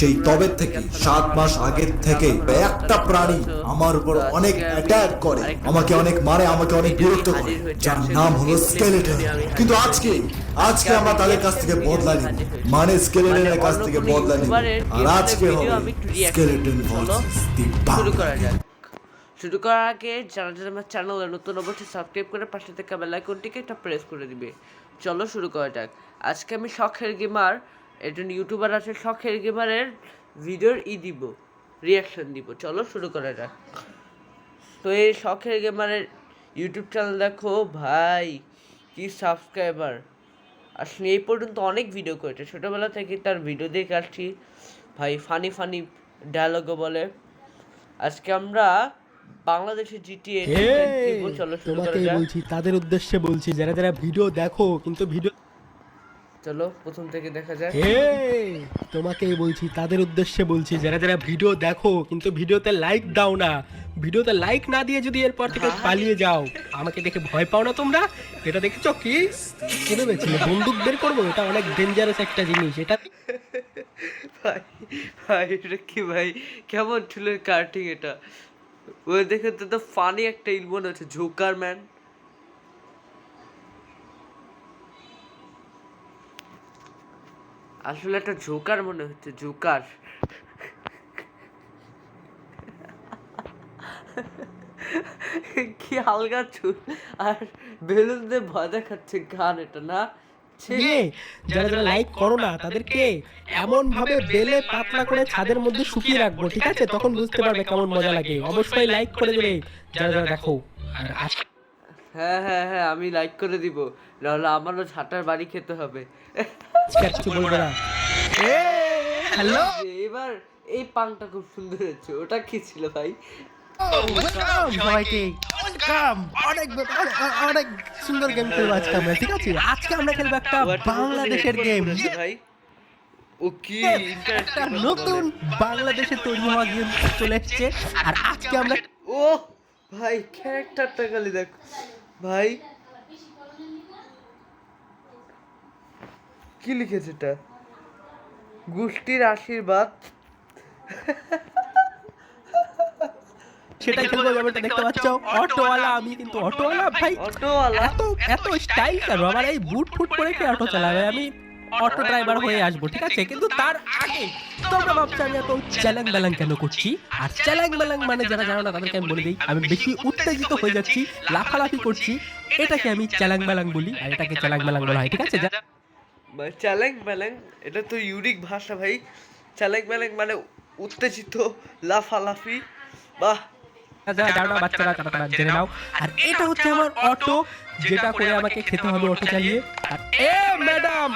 সেই তবের থেকে 7 মাস আগের থেকে একটা প্রাণী আমার উপর অনেক অ্যাটাক করে, আমাকে অনেক মারে, আমাকে অনেক বিরক্ত করে, যার নাম হলো স্কেলেটন। কিন্তু আজকে আমরা তাদের কাছ থেকে বদলা নিব, মানে স্কেলেটনের কাছ থেকে বদলা নিব। আর আজকে হবে স্কেলেটন ভার্সেস দি বাংলা। শুরু করার আগে যারা যারা আমার চ্যানেলে নতুন অবশ্যই সাবস্ক্রাইব করে পাশে থেকে বেল আইকনটিকে একটা প্রেস করে দিবে। চলো শুরু করা যাক। আজকে আমি শখের গেমার, একজন ইউটিউবার আছে শখের গেমারের ভিডিওর দিব, রিয়াকশন দিব। চলো শুরু করা যাক। তো এই শখের গেমারের ইউটিউব চ্যানেল দেখো ভাই, কি সাবস্ক্রাইবার! আসলে এই পর্যন্ত অনেক ভিডিও করেছে, ছোটোবেলা থেকে তার ভিডিও দেখে আসছি ভাই, ফানি ফানি ডায়লগও বলে। আজকে আমরা বাংলাদেশের জিটিএ চলো শুরু করা যাক। বলছি তাদের উদ্দেশ্যে বলছি, যারা যারা ভিডিও দেখো কিন্তু ভিডিও, চলো প্রথম থেকে দেখা যাক। তোমাকেই বলছি, তাদের উদ্দেশ্যে বলছি, যারা যারা ভিডিও দেখো কিন্তু ভিডিওতে লাইক দাও না, ভিডিওতে লাইক না দিয়ে যদি এরপর থেকে পালিয়ে যাও, আমাকে দেখে ভয় পাও না তোমরা? এটা দেখেছো কি করে বেছিল, বন্দুক বের করবো, এটা অনেক ডেঞ্জারাস একটা জিনিস। এটা ভাই ভাই এটা কি ভাই, কেমন চুলের কাটিং এটা! ওই দেখে তো ফানি একটা ইল মনে হচ্ছে, জোকার ম্যান। আসলে একটা জোকার মনে হচ্ছে, জোকার। কি হালকা চুল আর বেলুন দিয়ে ভয় দেখাচ্ছে গান, এটা না? যারা যারা লাইক করো না তাদেরকে এমন ভাবে বেলে পাতলা করে ছাদের মধ্যে শুকিয়ে রাখবো, ঠিক আছে? তখন বুঝতে পারবে কেমন মজা লাগে। অবশ্যই লাইক করে দেবে যারা যারা দেখো। আর হ্যাঁ হ্যাঁ হ্যাঁ, আমি লাইক করে দিব, নাহলে আমারও ঝাঁটার বাড়ি খেতে হবে। কিছু বলবো না। হ্যালো, এবার এই পাংটা খুব সুন্দর হচ্ছে, ওটা কি ছিল ভাই? অনেক সুন্দর গেম খেলবো আজকে আমরা, ঠিক আছে? আজকে আমরা খেলবো একটা বাংলাদেশের গেম ভাই। ও কি একটা নতুন বাংলাদেশে তৈরি হওয়া গেম চলে এসেছে। আর আজকে আমরা, ও ভাই ক্যারেক্টারটা খালি দেখ ভাই, কি লিখেছে এটা? গোষ্ঠীর আশীর্বাদ। সেটাই খেলবো। ব্যাপারটা দেখতে পাচ্ছ, অটোওয়ালা। আমি কিন্তু অটোওয়ালা ভাই, অটোওয়ালা। এত স্টাইল কেন আমার? এই বুট ফুট করে কি অটো চালাবে? আমি অটো ড্রাইভার হয়ে আসবো, ঠিক আছে? কিন্তু তার আগে তোমরা ভাবছো আমি এত চ্যালেঞ্জ ব্যালেঞ্জ কেন করছি? আর চ্যালেঞ্জ ব্যালেঞ্জ মানে যারা জানো না তাদেরকে আমি বলে দিই, আমি বেশি উত্তেজিত হয়ে যাচ্ছি, লাফালাফি করছি, এটাকে আমি চ্যালেঞ্জ ব্যালেঞ্জ বলি, আর এটাকে চ্যালেঞ্জ ব্যালেঞ্জ বলা হয়, ঠিক আছে? চ্যালেঞ্জ ব্যালেঞ্জ এটা তো ইউনিক ভাষা ভাই। চ্যালেঞ্জ ব্যালেঞ্জ মানে উত্তেজিত, লাফালাফি। বাহ, বাচ্চারা তারা জেনে নাও। আর এটা হচ্ছে আমার অটো, যেটা করে আমাকে খেতে হবে অটো চালিয়ে। আর এ ম্যাডাম,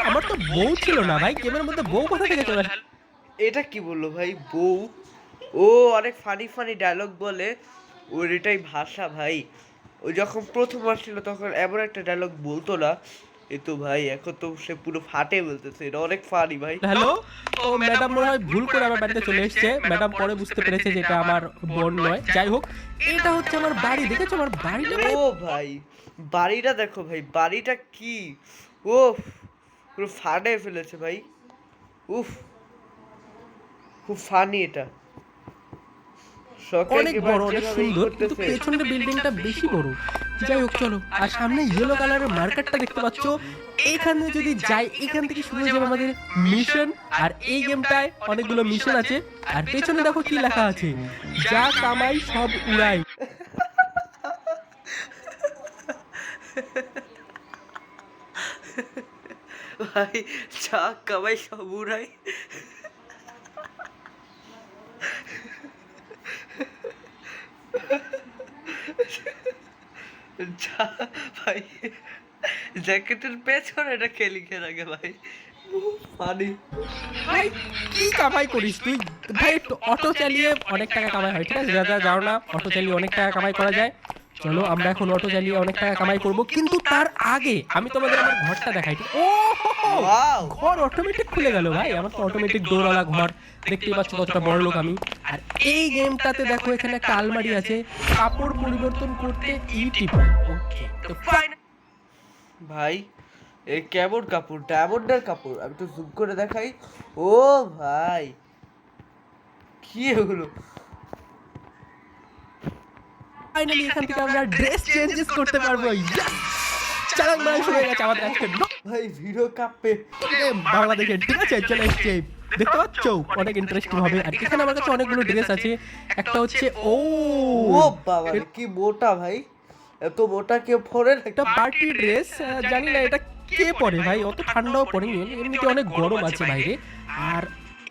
আমার তো বউ ছিল না ভাই, গেমের মধ্যে বউ কোথা থেকে চলে আসে? এটা কি বললো ভাই, বউ? ও অনেক ফানি ফানি ডায়লগ বলে, ওর এটাই ভাষা ভাই। ও যখন প্রথম আসছিল তখন এমন একটা ডায়লগ বলতো না, এ তো ভাই এখন তো সে পুরো ফাটে বলতেছে, এটা অনেক ফানি ভাই। হ্যালো, ও ম্যাডাম মনে হয় ভুল করে আমার বাড়িতে চলে এসেছে। ম্যাডাম পরে বুঝতে পেরেছে যে এটা আমার বোন নয়। যাই হোক, এটা হচ্ছে আমার বাড়ি, দেখেছো আমার বাড়িটা? ও ভাই বাড়িটা দেখো ভাই, বাড়িটা কি! ও পুরো ফাটে ফেলেছে ভাই। উফ, খুব ফানি এটা, অনেক বড়, অনেক সুন্দর, কিন্তু পেছনের বিল্ডিংটা বেশি বড়। যাই হোক চলো, আর সামনে ইয়েলো কালারের মার্কেটটা দেখতে পাচ্ছ, এখানে যদি যাই এখান থেকে শুরু হয়ে যাবে আমাদের মিশন। আর এই গেমটায় অনেকগুলো মিশন আছে। আর পেছনে দেখো কি লেখা আছে, যা কামাই সব উড়াই। ভাই যা কামাই সব উড়াই। যা ভাই, জ্যাকেটের পেছনে এটা কে লিখে রাখে ভাই, ফানি ভাই। কি কামাই করিস তুই ভাই? অটো চালিয়ে অনেক টাকা কামাই হয়, ঠিক আছে? যারা যাও না, অটো চালিয়ে অনেক টাকা কামাই করা যায়। চলো আমরা এখন অটো চালিয়ে অনেক টাকা কামাই করব, কিন্তু তার আগে আমি তোমাদের আমার ঘরটা দেখাই। ও ঘর অটোমেটিক খুলে গেল ভাই, আমার তো অটোমেটিক দৌড়ালা ঘর। দেখতেই পাচ্ছ কতটা বড় লোক আমি। আর এই গেমটাতে দেখো এখানে একটা আলমারি আছে, কাপড় পরিবর্তন করতে ই টিপো। ওকে, তো ভাই এই কেমন কাপড়, ডায়মন্ডের কাপড়, আমি তো জুম করে দেখাই। ও ভাই কি এগুলো? ফাইনালি এখান থেকে আমরা ড্রেস চেঞ্জেস করতে পারবো। চালান ভাই শুরু হয়ে গেছে আমাদের আজকে ভাই ভিডিও কাঁপবে বাংলাদেশের, ঠিক আছে? চলে এসছে, দেখতে পাচ্ছ অনেক ইন্টারেস্টিং হবে। আর এখানে আমার কাছে অনেকগুলো ড্রেস আছে। একটা হচ্ছে ও বাবা রে, কি মোটা ভাই, এত মোটা কেউ পরে না। একটা পার্টি ড্রেস, জানি না এটা কে পরে ভাই, অত ঠান্ডাও পড়েনি, এমনিতে অনেক গরম আছে বাইরে। আর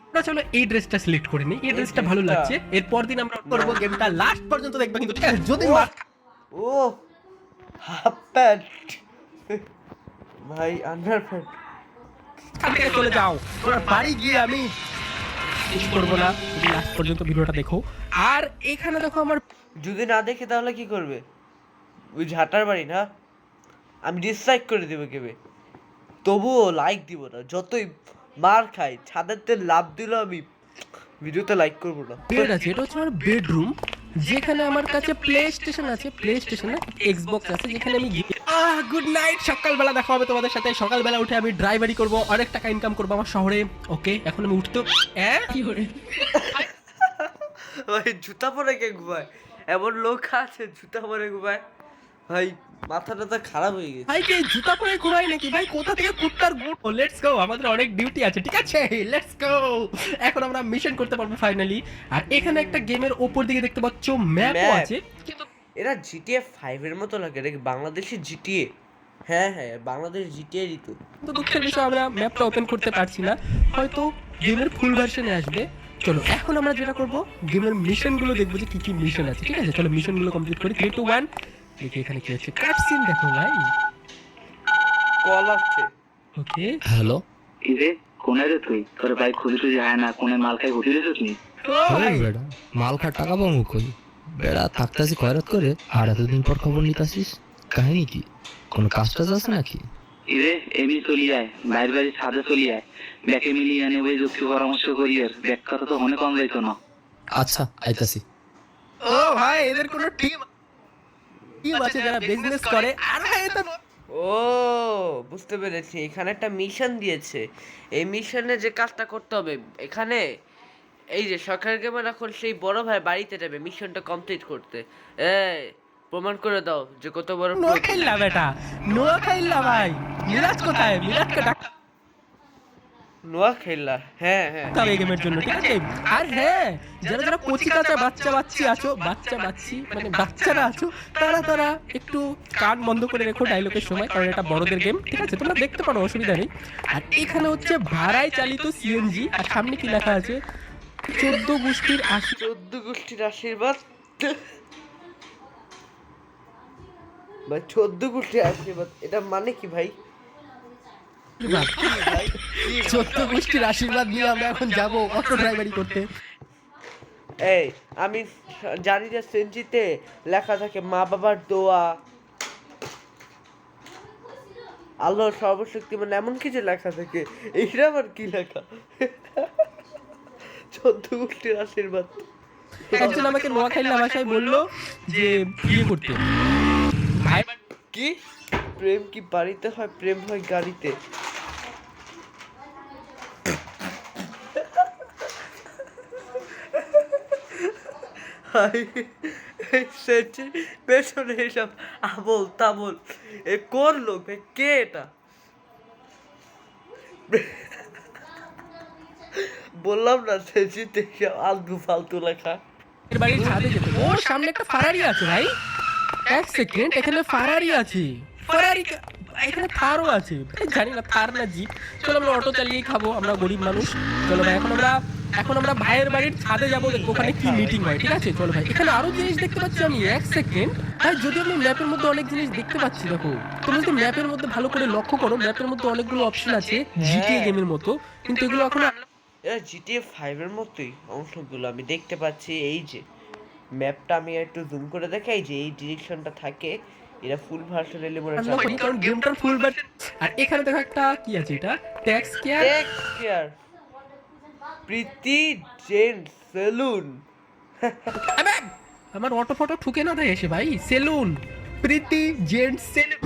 আমরা চলো এই ড্রেসটা সিলেক্ট করে নিই, এই ড্রেসটা ভালো লাগছে। এরপর দিন আমরা করবো গেমটা লাস্ট পর্যন্ত দেখবা কিন্তু, ঠিক আছে? যদি ও হাফ প্যান্ট ভাই, আন্ডার প্যান্ট থেকে চলে যাও, ওরা বাড়ি গিয়ে আমি শেষ করবো না, তুমি লাস্ট পর্যন্ত ভিডিওটা দেখো। আর এখানে দেখো আমার যদি না দেখে তাহলে কি করবে? ওই ঝাঁটার বাড়ি না, আমি ডিসলাইক করে দেবো কেবে, তবুও লাইক দিব না। যতই মার খাই, ছাদের তেল লাভ দিলেও আমি ভিডিওতে লাইক করবো না। বেড আছে, এটা হচ্ছে আমার বেডরুম, যেখানে আমার কাছে প্লে স্টেশন আছে, প্লে স্টেশন না এক্সবক্স আছে, যেখানে আমি গুড নাইট। সকালবেলা দেখা হবে তোমাদের সাথে। সকালবেলা উঠে আমি ড্রাইভারি করব, অনেক টাকা ইনকাম করবো আমার শহরে। ওকে, এখন আমি উঠতে কি করে ভাই জুতা পরে কে ঘুমায়? এমন লোক আছে জুতা পরে ঘুমায়? ভাই মাথা টাথা খারাপ হয়ে গেছে। ভাই কি জুতা পরে ঘুমাই নাকি ভাই? কোথা থেকে কুত্তার গুড। লেটস গো, আমাদের অনেক ডিউটি আছে, ঠিক আছে? লেটস গো, এখন আমরা মিশন করতে পারবো ফাইনালি। আর এখানে একটা গেমের ওপর দিকে দেখতে পাচ্ছ ম্যাপও আছে, কিন্তু এরা জিটিএ 5 এর মতো লাগে, এটা কি বাংলাদেশের জিটিএ? হ্যাঁ হ্যাঁ, বাংলাদেশ জিটিএ ঋতু। তো দুঃখের বিষয় আমরা ম্যাপটা ওপেন করতে পারছি না, হয়তো গেমের ফুল ভার্সনে আসবে। চলো এখন আমরা যেটা করবো, গেমের মিশনগুলো দেখবো যে কি কি মিশন আছে, ঠিক আছে? চলো মিশনগুলো কমপ্লিট করি। 3 2 1 দেখি এখানে কি আছে। কাট সিন দেখো ভাই। কল আসছে। ওকে, হ্যালো, ইরে কোনে রে তুই? তোর ভাই খুঁজে টুজি হয় না, কোনে মাল খাই ঘুরি রে তুই? ওই বেড়া মাল খার টাকা পাবো কই? বেড়া থাকতাছি খয়রাত করে, আর এতদিন পর খবর নিতাছিস, কাহিনী কি? কোনো কাজ টাজ আছে নাকি? ইরে এমনি চলি যায়, বাইর বাড়ি ছাদে চলি যায়, ব্যাকে মিলিয়ে আনে ওই যুক্তি পরামর্শ করি। আর ব্যাক কথা তো অনেক কম যাইতো না। আচ্ছা আইতাছি। ও ভাই এদের কোনো টিম আছে যারা বিজনেস করে। আর ভাই এটা ও বুঝতে পেরেছি, এখানে একটা মিশন দিয়েছে। এই মিশনে যে কাজটা করতে হবে, এখানে এই যে সরকার গেমার এখন সেই বড় ভাই বাড়িতে যাবে মিশনটা কমপ্লিট করতে। এই প্রমাণ করে দাও যে কত বড় নোয়া খাইলা বেটা, নোয়া খাইলা ভাই। মিরাজ কোথায়? মিরাজকে ডাক নোয়া খেললা। হ্যাঁ হ্যাঁ, তবে এই গেমের জন্য, ঠিক আছে? আর হ্যাঁ, যারা যারা কচি কাঁচা বাচ্চি আছো, মানে বাচ্চারা আছো, তারা একটু কান বন্ধ করে রেখো ডায়লগের সময়, কারণ এটা বড়দের গেম, ঠিক আছে? তোমরা দেখতে পারো, অসুবিধা নেই। আর এখানে হচ্ছে ভাড়ায় চালিত সিএনজি। আর সামনে কি লেখা আছে? 14 গোষ্ঠীর 14 গোষ্ঠীর আশীর্বাদ। ভাই 14 গোষ্ঠীর আশীর্বাদ, এটা মানে কি ভাই? 14 গোষ্ঠীর আশীর্বাদ নিয়ে আমরা এখন যাব অটো ড্রাইভারি করতে। এই আমি জানি যে সেঞ্চিতে লেখা থাকে মা বাবার দোয়া, আল্লাহর সর্বশক্তি, মানে এমন কিছু লেখা থাকে। এইটা আবার কি লেখা? 14 গোষ্ঠীর আশীর্বাদ। একজন আমাকে নোয়াখাইলা ভাষায় বললো যে বিয়ে করতে। ভাই কি প্রেম কি বাড়িতে হয়? প্রেম হয় গাড়িতে। পেছনে এসব আবল তাবল এ কোন লোক ভাই? কে এটা? বললাম না সেজিতে আলতু ফালতু লেখা। এর বাড়ির ছাদে যেতে, ওর সামনে একটা ফারারি আছে ভাই। এক সেকেন্ড, এখানে ফারারি আছে, এখানে থারও আছে, জানি না থার না জিপ। চলো আমরা অটো চালিয়েই খাবো, আমরা গরিব মানুষ। চলো ভাই এখন আমরা ভাইয়ের বাড়ির ছাদে যাবো, দেখবো ওখানে কি মিটিং হয়, ঠিক আছে? চলো ভাই, এখানে আরো জিনিস দেখতে পাচ্ছি আমি। এক সেকেন্ড ভাই, যদি আমি ম্যাপের মধ্যে অনেক জিনিস দেখতে পাচ্ছি, দেখো তুমি যদি ম্যাপের মধ্যে ভালো করে লক্ষ্য করো, ম্যাপের মধ্যে অনেকগুলো অপশন আছে জিটিএ গেমের মতো, কিন্তু এগুলো এখন এরা জিটিএ 5 এর মতোই অংশগুলো আমি দেখতে পাচ্ছি। এই যে ম্যাপটা আমি একটু জুম করে দেখাই, যে এই ডিরেকশনটা থাকে, এরা ফুল ভার্সন এলে মনে হয়। কারণ গেমটা ফুল বাট। আর এখানে দেখো একটা কি আছে, এটা tax care, Preeti gents salon. আমার অটো ফটো ঠুকে না দেয় এসে ভাই। Salon, Preeti gents salon.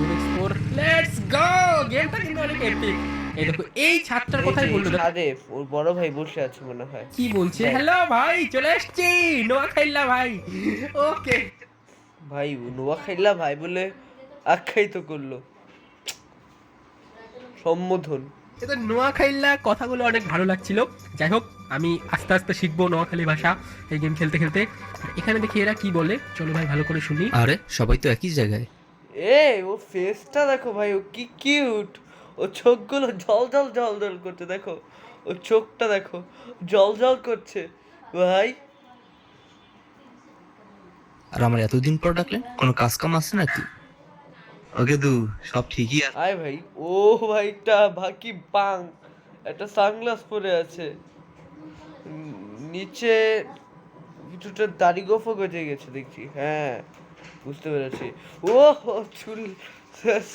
Let's go. গেমটা কিন্তু অনেক এপিক। এই দেখো এই ছাদটার কথাই বললো, দেখো আরে ওর বড় ভাই বসে আছে মনে হয়। কি বলছে। হ্যালো ভাই, চলে এসেছি নোয়াখাইলা ভাই। ওকে ভাই নোয়াখাইলা ভাই বলে আখ্যায়িত করলো, সম্বোধন। এটা নোয়াখাইলা কথাগুলো অনেক ভালো লাগছিল। যাই হোক, আমি আস্তে আস্তে শিখবো নোয়াখালী ভাষা এই গেম খেলতে খেলতে। আর এখানে দেখি এরা কি বলে, চলো ভাই ভালো করে শুনি। আরে সবাই তো একই জায়গায়। ও ফেসটা দেখো ভাই, ও কি কিউট। ও চোখগুলো জল জল জল জল করছে, দেখো ও চোখটা দেখো জল জল করছে ভাই। আর আমার এতদিন পর ডাকলেন, কোনো কাজ কাম আছে নাকি? ওকে দু, সব ঠিকই আছে। আয় ভাই, ও ভাইটা বাকি বাং একটা সানগ্লাস পরে আছে, নিচে কিছুটা দাড়ি গোফো গজে গেছে দেখছি। হ্যাঁ বুঝতে পেরেছি। ও চুল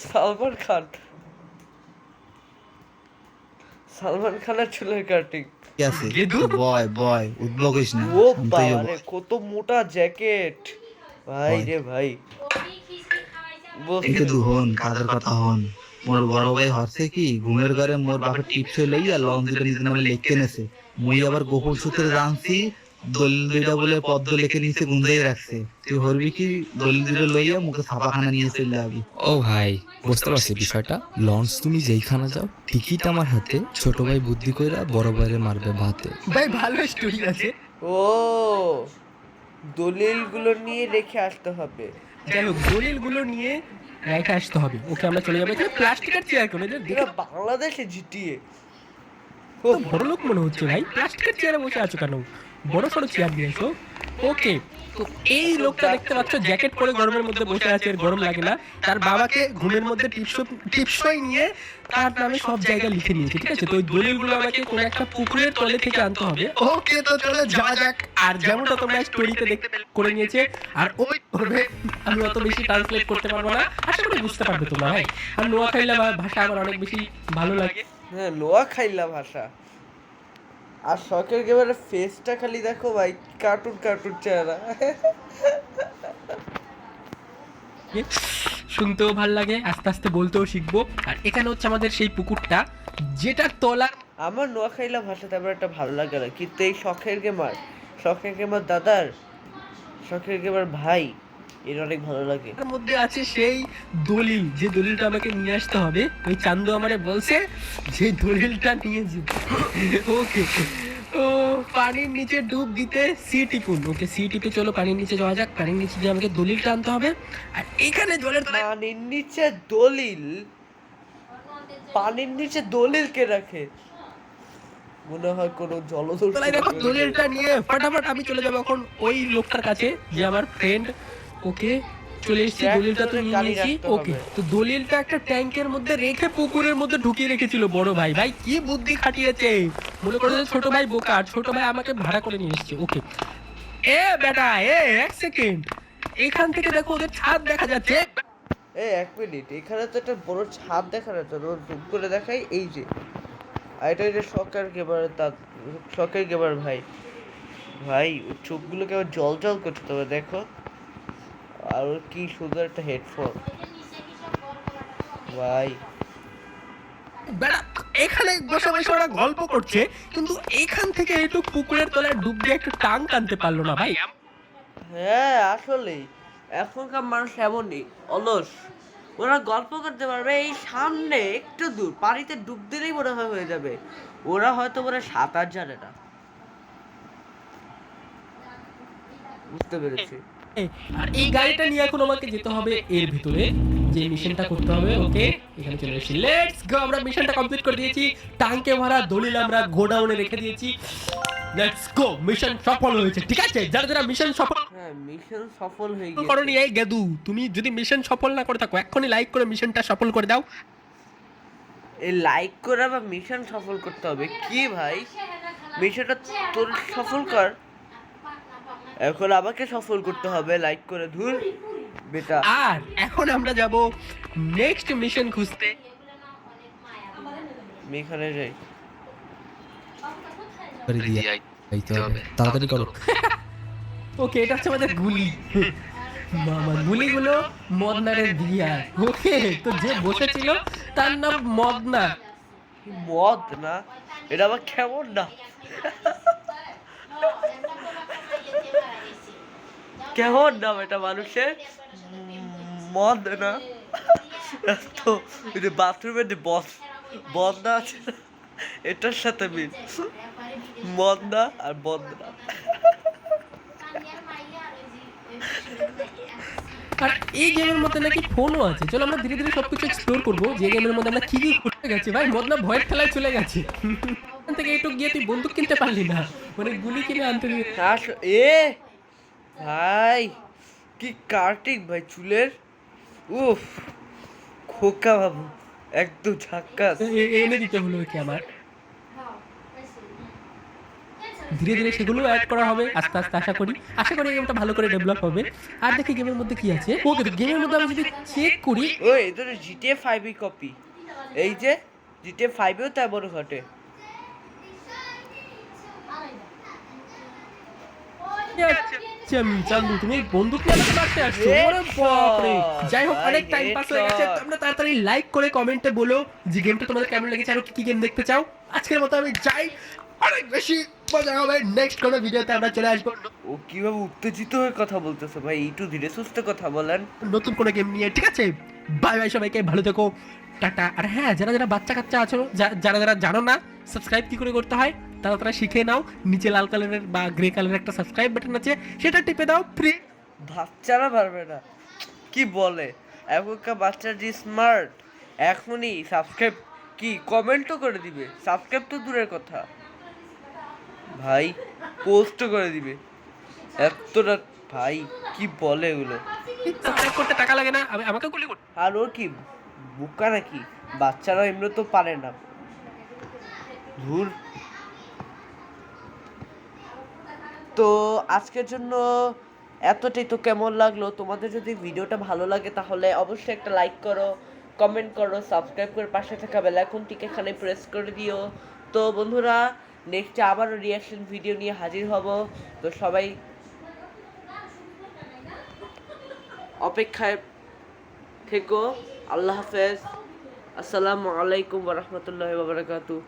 সালমান খান, সালমান খানের চুলের কাটিং। কি আছে? বয় বয় উদ্ভব হইস না। ও আমি তো যাবো। বাবারে কত মোটা জ্যাকেট ভাই রে ভাই। একে দু হন কাজের কথা হন। মোর বড় ভাই হচ্ছে কি ঘুমের ঘরে মোর বাপের টিপস লইয়া লং দুটা নিজের নামে লিখে নেছে। মুই আবার গোকুল সূত্রে জানছি দলিল দুইটা বলে পদ্ম লিখে নিচে গুঞ্জাই রাখছে। তুই হরবি কি দলিল দুইটা লইয়া মুখে ছাপাখানা নিয়ে চলে যাবি। ও ভাই বুঝতে পারছি বিষয়টা। লঞ্চ তুমি যেইখানে যাও টিকিট আমার হাতে, ছোট ভাই বুদ্ধি কইরা বড় ভাইরে মারবে ভাতে। ভাই ভালো স্টোরি আছে। ও দলিলগুলো নিয়ে রেখে আসতে হবে। যাই হোক, দলিলগুলো নিয়ে রেখে আসতে হবে। ওকে আমরা চলে যাবো। এখানে প্লাস্টিকের চেয়ার কোনো দেখে এটা বাংলাদেশে জিটিএ। তো বড় লোক মনে হচ্ছে ভাই, প্লাস্টিকের চেয়ারে বসে আছো কেন? বড় সড়ো চেয়ার নিয়ে এসো। ওকে, তো এই লোকটা দেখতে পাচ্ছ জ্যাকেট পরে গরমের মধ্যে বসে আছে, এর গরম লাগে না। তার বাবাকে ঘুমের মধ্যে টিপসই নিয়ে তার নামে সব জায়গায় লিখে নিয়েছে, ঠিক আছে? তো ওই দলিলগুলো আমাকে কোনো একটা পুকুরের তলে থেকে আনতে হবে। ওকে, তো চলে যাওয়া যাক। আর যেমনটা তোমরা স্টোরিতে দেখতে করে নিয়েছে, আর ওই করবে, আমি অত বেশি ট্রান্সলেট করতে পারবো না, আশা করি বুঝতে পারবে তোমরা ভাই। আর নোয়াখাইলা ভাষা আমার অনেক বেশি ভালো লাগে। হ্যাঁ নোয়াখাইলা ভাষা। আর শখের গেমারের ফেসটা খালি দেখো ভাই, কার্টুন কার্টুন চেহারা। শুনতেও ভাল লাগে, আস্তে আস্তে বলতেও শিখবো। আর এখানে হচ্ছে আমাদের সেই পুকুরটা, যেটা তলা। আমার নোয়াখাইলা ভাষা তেমন একটা ভালো লাগে না, কিন্তু এই শখের গেমার দাদার, শখের গেমার ভাই এর অনেক ভালো লাগে। এর মধ্যে আছে সেই দলিল, যে দলিলটা আমাকে নিয়ে আসতে হবে। ওই চান্দু আমারে বলছে যে দলিলটা নিয়ে যাবে। ওকে, ও পানির নিচে ডুব দিতে সি টিপুন। ওকে, সি টিপে চলো পানির নিচে যাওয়া যাক। পানির নিচে গিয়ে আমাকে দলিলটা আনতে হবে। আর এখানে জলের তলায়, পানির নিচে দলিল, পানির নিচে দলিল কে রাখে? মনে হয় কোনো জলদস্যু। দেখো দলিলটা নিয়ে ফটাফট আমি চলে যাবো এখন ওই লোকটার কাছে, যে আমার ফ্রেন্ড। ওকে, চলে এসেছি, দলিলটা তো নিয়ে নিয়েছি। ওকে, তো দলিলটা একটা ট্যাঙ্কের মধ্যে রেখে পুকুরের মধ্যে ঢুকিয়ে রেখেছিল বড় ভাই। ভাই কি বুদ্ধি খাটিয়েছে, মনে করেছে ছোট ভাই বোকা, ছোট ভাই আমাকে ভাড়া করে নিয়ে এসেছে। ওকে, এ বেটা, এক সেকেন্ড, এখান থেকে দেখো ওদের ছাদ দেখা যাচ্ছে। এক মিনিট, এখানে তো একটা বড় ছাদ দেখা যাচ্ছে, জুম করে দেখাই। এই যে, আর এটা শখের গেমার ভাই। ভাই ওর চোখগুলো কেমন জল জল করছে, তবে দেখো। আর ওর কি সুন্দর একটা হেডফোন ভাই। বেটা এখানে বসে বসে ওরা গল্প করছে, কিন্তু এখান থেকে একটু পুকুরের তলায় ডুব দিয়ে একটু টাং টানতে পারলো না ভাই। হ্যাঁ আসলেই এখনকার মানুষ এমনই অলস। ওরা গল্প করতে পারবে এই সামনে একটু দূর, পানিতে ডুব দিলেই মনে হয় হয়ে যাবে। ওরা হয়তো সাঁতার জানে না। বুঝতে পেরেছি। আর এই গাড়িটা নিয়ে এখন আমাকে যেতে হবে এর ভিতরে, যে মিশনটা করতে হবে। ওকে, এখানে চলে এসেছি, লেটস গো। আমরা মিশনটা কমপ্লিট করে দিয়েছি। টাঙ্কে ভরা দলিল আমরা গোডাউনে রেখে দিয়েছি। লেটস গো, মিশন সফল হয়েছে। ঠিক আছে, যারা যারা মিশন সফল হ্যাঁ মিশন সফল হয়ে গেছে। করনি, এই গেদু, তুমি যদি মিশন সফল না করে থাকো এক্ষুনি লাইক করে মিশনটা সফল করে দাও। এই লাইক করে আবার মিশন সফল করতে হবে কি ভাই? মিশনটা তোর সফল কর, এখন আমাকে সফল করতে হবে লাইক করে। ধুর বেটা। আর এখন আমরা যাব নেক্সট মিশন খুঁজতে। আমি এখানে যাই। তাড়াতাড়ি করো। ওকে, এটা হচ্ছে আমাদের গুলি। গুলিগুলো মদনারের দিয়া। ওকে, তো যে বসেছিল তার নাম মদনা। মদ না, এটা আবার কেমন না? কেমন নাম এটা মানুষের? মদ না তো এটা বাথরুমের যে বদনা আছে না, এটার সাথে মিল মদনা আর বদনা। আর এই গেমের মধ্যে নাকি ফোনও আছে। চলো আমরা ধীরে ধীরে সবকিছু এক্সপ্লোর করবো, যে গেমের মধ্যে আমরা কি কি করতে গেছি। ভাই মদনা ভয়ের খেলায় চলে গেছে। ওখান থেকে একটু গিয়ে তুই বন্দুক কিনতে পারলি না, মানে গুলি কিনে আনতে দিয়ে। এ ভাই কি কার্টিং ভাই চুলের, উফ খোকা বাবু একদম ঝাক্কাস। এনে দিতে হলো কি আমার। ধীরে ধীরে সেগুলো অ্যাড করা হবে আস্তে আস্তে। আশা করি গেমটা ভালো করে ডেভেলপ হবে। আর দেখি গেমের মধ্যে কি আছে। ওকে, গেমের মধ্যে আমি যদি চেক করি, ওই এটা জিটিএ 5 কপি। এই যে জিটিএ 5 তাই বড় ঘটে। চান্দু তুমি বন্দুক নিয়ে আমাকে মারতে আসছো? ওরে বাপ রে। যাই হোক, অনেক টাইম পাস হয়ে গেছে। তোমরা তাড়াতাড়ি লাইক করে কমেন্টে বলো যে গেমটা তোমাদের কেমন লেগেছে, আর কি গেম দেখতে চাও। আজকের মতো আমি যাই, অনেক বেশি মজা হবে। নেক্সট কোনো ভিডিওতে আমরা চলে আসবো ও কিভাবে উত্তেজিত হয়ে কথা বলতেছে ভাই, একটু ধীরে সুস্থে কথা বলেন। নতুন কোনো গেম নিয়ে। ঠিক আছে, বাই বাই সবাইকে, ভালো থেকো, টাটা। আর হ্যাঁ, যারা বাচ্চা কাচ্চা আছো, যারা জানো না সাবস্ক্রাইব কি করে করতে হয়, তারা শিখে নাও। নিচে লাল কালারের বা গ্রে কালারের একটা সাবস্ক্রাইব বাটন আছে, সেটা টিপে দাও, ফ্রি। বাচ্চারা পারবে না কি বলে, এখনকার বাচ্চা যে স্মার্ট, এখনই সাবস্ক্রাইব কি কমেন্টও করে দিবে। সাবস্ক্রাইব তো দূরের কথা ভাই, পোস্টও করে দিবে। এতটা ভাই কি বলে এগুলো। সাবস্ক্রাইব করতে টাকা লাগে না, আমাকে গুলি করতে। আর ওর কি বোকা নাকি, বাচ্চারা এমনি তো পারে না। ধুর। তো আজকের জন্য এতটাই। তো কেমন লাগলো তোমাদের? যদি ভিডিওটা ভালো লাগে তাহলে অবশ্যই একটা লাইক করো, কমেন্ট করো, সাবস্ক্রাইব করে পাশে থাকা বেল আইকনটিকে এখানে প্রেস করে দিও। তো বন্ধুরা, নেক্সটে আবারও রিয়াকশন ভিডিও নিয়ে হাজির হব। তো সবাই অপেক্ষায় থেকো। আল্লাহ হাফেজ। আসসালামু আলাইকুম ওয়া রাহমাতুল্লাহি ওয়া বারাকাতুহু।